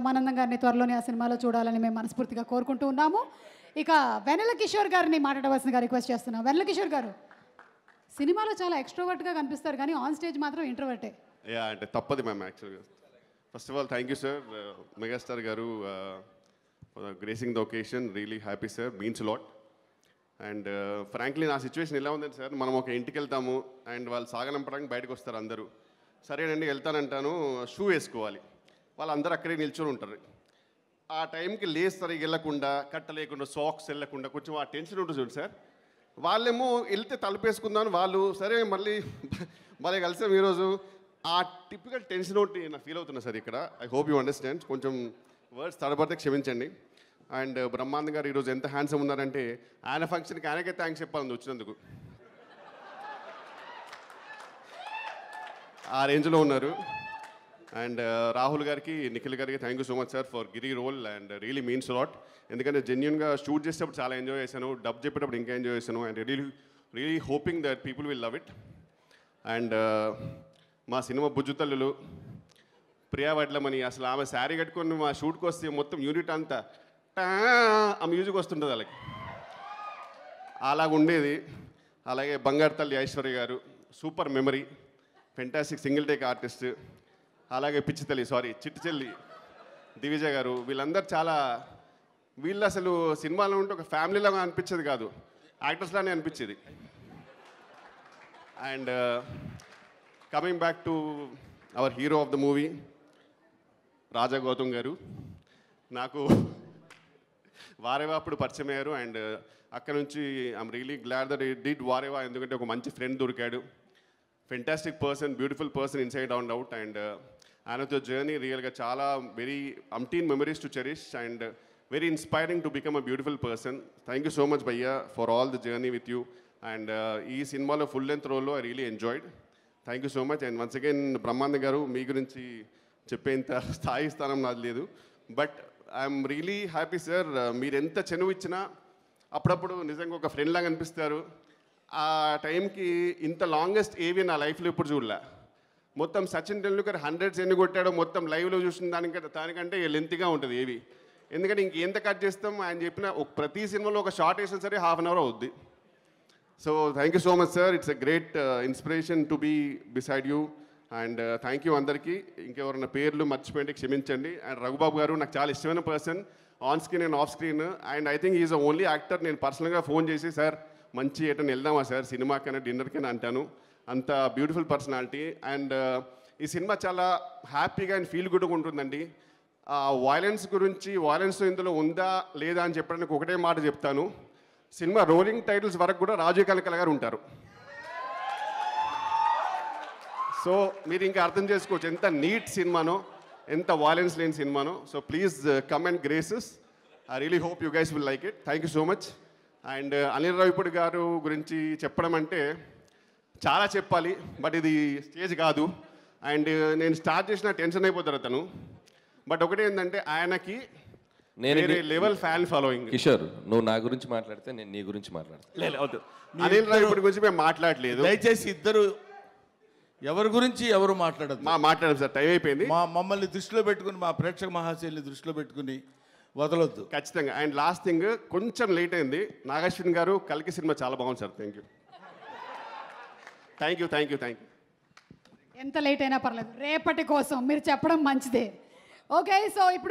బ్రహ్మానందం గారిని త్వరలోనే ఆ సినిమాలో చూడాలని మేము మనస్ఫూర్తిగా కోరుకుంటూ ఉన్నాము. ఇక వెన్నెల కిషోర్ గారిని మాట్లాడవలసిందిగా రిక్వెస్ట్ చేస్తున్నాం. వెన్నెల కిషోర్ గారు సినిమాలో చాలా ఎక్స్ట్రోవర్ట్గా కనిపిస్తారు కానీ ఆన్ స్టేజ్ మాత్రం ఇంట్రోవర్టే. యా అంటే తప్పది మ్యామ్ యాక్చువల్గా. First of all thank you sir megastar garu gracing the occasion. Really happy sir, means lot. And frankly నా సిచ్యువేషన్ ఎలా ఉందండి సార్, మనం ఒక ఇంటికి వెళ్తాము అండ్ వాళ్ళు సాగనంపడానికి బయటకు వస్తారు అందరూ. సరేనండి వెళ్తానంటాను, షూ వేసుకోవాలి, వాళ్ళందరూ అక్కడే నిల్చొని ఉంటారు. ఆ టైంకి లేస్ సరిగ్గా వెళ్ళకుండా, కట్ట లేకుండా, సాక్స్ వెళ్ళకుండా కొంచెం ఆ టెన్షన్ ఉంటుంది చూడండి సార్. వాళ్ళేమో వెళ్తే తలుపేసుకుందాం, వాళ్ళు సరే మళ్ళీ కలిసాం ఈరోజు. ఆ టిపికల్ టెన్షన్ ఒకటి నాకు ఫీల్ అవుతున్నా సార్ ఇక్కడ. I hope you understand. కొంచెం వర్డ్స్ తడబడితే క్షమించండి. అండ్ బ్రహ్మానందం గారు ఈరోజు ఎంత హ్యాండ్సమ్ ఉన్నారంటే ఆయన ఫంక్షన్కి ఆయనకే థ్యాంక్స్ చెప్పాలని వచ్చినందుకు. ఆ రేంజ్లో ఉన్నారు. అండ్ రాహుల్ గారికి, నిఖిల్ గారికి thank you so much sir for Giri role and really means lot. ఎందుకంటే జెన్యున్గా షూట్ చేసేటప్పుడు చాలా ఎంజాయ్ చేశాను, డబ్ చెప్పేటప్పుడు ఇంకా ఎంజాయ్ చేశాను. And really hoping that people will love it. And మా సినిమా బుజ్జుతల్లులు ప్రియా వడ్లమని, అసలు ఆమె శారీ కట్టుకొని మా షూట్కి వస్తే మొత్తం యూనిట్ అంతా ఆ మ్యూజిక్ వస్తుంటుంది వాళ్ళకి, అలాగుండేది. అలాగే బంగారు తల్లి ఐశ్వర్య గారు, super memory, fantastic single take artist. అలాగే చిట్టి చెల్లి దివిజ గారు, వీళ్ళందరూ చాలా, వీళ్ళు అసలు సినిమాలో ఉంటే ఒక ఫ్యామిలీలాగా అనిపించేది కాదు, యాక్టర్స్లానే అనిపించేది. And coming back to our hero of the movie Raja Gautam garu, నాకు వారేవా అప్పుడు పరిచయం అయ్యారు. అండ్ అక్కడ నుంచి I'm really glad that it did వారేవా, ఎందుకంటే ఒక మంచి ఫ్రెండ్ దొరికాడు, fantastic person, beautiful person inside and out. And ఆయనతో జర్నీ రియల్గా చాలా వెరీ అంటీన్ memories to cherish and very inspiring to become a beautiful person. Thank you so much భయ్యా for all the journey with you. And ఈ సినిమాలో full length రోల్లో I really enjoyed. Thank you so much. And once again Brahmanandam గారు, మీ గురించి చెప్పేంత స్థాయి స్థానం నాది లేదు, but I'm really happy sir. మీరు ఎంత చెనువు ఇచ్చినా అప్పుడప్పుడు నిజంగా ఒక ఫ్రెండ్ లాగా అనిపిస్తారు. ఆ టైంకి ఇంత లాంగెస్ట్ ఏవి నా లైఫ్లో ఇప్పుడు చూడలే. మొత్తం సచిన్ టెండూల్కర్ 100s ఎన్ని కొట్టాడో మొత్తం లైవ్లో చూసిన దానికంటే లెంత్గా ఉంటుంది ఏవి. ఎందుకంటే ఇంకెంత కట్ చేస్తాం, ఆయన చెప్పిన ప్రతి సినిమాలో ఒక షార్ట్ వేసినా సరే హాఫ్ అన్ అవర్ అవుద్ది. So thank you so much sir, it's a great inspiration to be beside you. And thank you అందరికీ. ఇంకెవరైనా పేర్లు మర్చిపోయింటే క్షమించండి. అండ్ రఘుబాబు గారు నాకు చాలా ఇష్టమైన person, on screen and off screen. And I think is the only actor నేను పర్సనల్గా ఫోన్ చేసి సార్ మంచి ఎటని వెళ్దామా సార్ సినిమాకైనా డిన్నర్కైనా అంటాను, అంత బ్యూటిఫుల్ పర్సనాలిటీ. అండ్ ఈ సినిమా చాలా హ్యాపీగా అండ్ ఫీల్ గుడ్గా ఉంటుందండి. వాయిలెన్స్ గురించి, వాయిలెన్స్ ఇందులో ఉందా లేదా అని చెప్పడానికి ఒకటే మాట చెప్తాను, సినిమా రోలింగ్ టైటిల్స్ వరకు కూడా రాజీవ్ కనకాల గారు ఉంటారు. సో మీరు ఇంకా అర్థం చేసుకోవచ్చు ఎంత నీట్ సినిమానో, ఎంత వాయిలెన్స్ లేని సినిమానో. So please come and graces. I really hope you guys will like it. Thank you so much. And Anil Ravipudi garu గురించి చెప్పడం అంటే చాలా చెప్పాలి, బట్ ఇది స్టేజ్ కాదు. అండ్ నేను స్టార్ట్ చేసిన టెన్షన్ అయిపోతారు అతను. బట్ ఒకటి ఏంటంటే ఆయనకి వేరే లెవెల్ ఫ్యాన్ ఫాలోయింగ్. కిషోర్, నువ్వు నా గురించి మాట్లాడితే నేను నీ గురించి మాట్లాడతాను. అనిల్ రావిపూడి గురించి మేము మాట్లాడలేదు, దయచేసి ఇద్దరు ఎవరి గురించి ఎవరు మాట్లాడదు. మాట్లాడాం సార్, టైం అయిపోయింది. మమ్మల్ని దృష్టిలో పెట్టుకుని, మా ప్రేక్షక మహాశైలిని దృష్టిలో పెట్టుకుని వదలొద్దు ఖచ్చితంగా. అండ్ లాస్ట్ థింగ్, కొంచెం లేట్ అయింది, నాగశ్విన్ గారు కల్కి సినిమా చాలా బాగుంది sir. Thank you, thank you, thank you, thank you. ఎంత లేట్ అయినా పర్లేదు, రేపటి కోసం మీరు చెప్పడం మంచిదే. ఓకే, సో ఇప్పుడు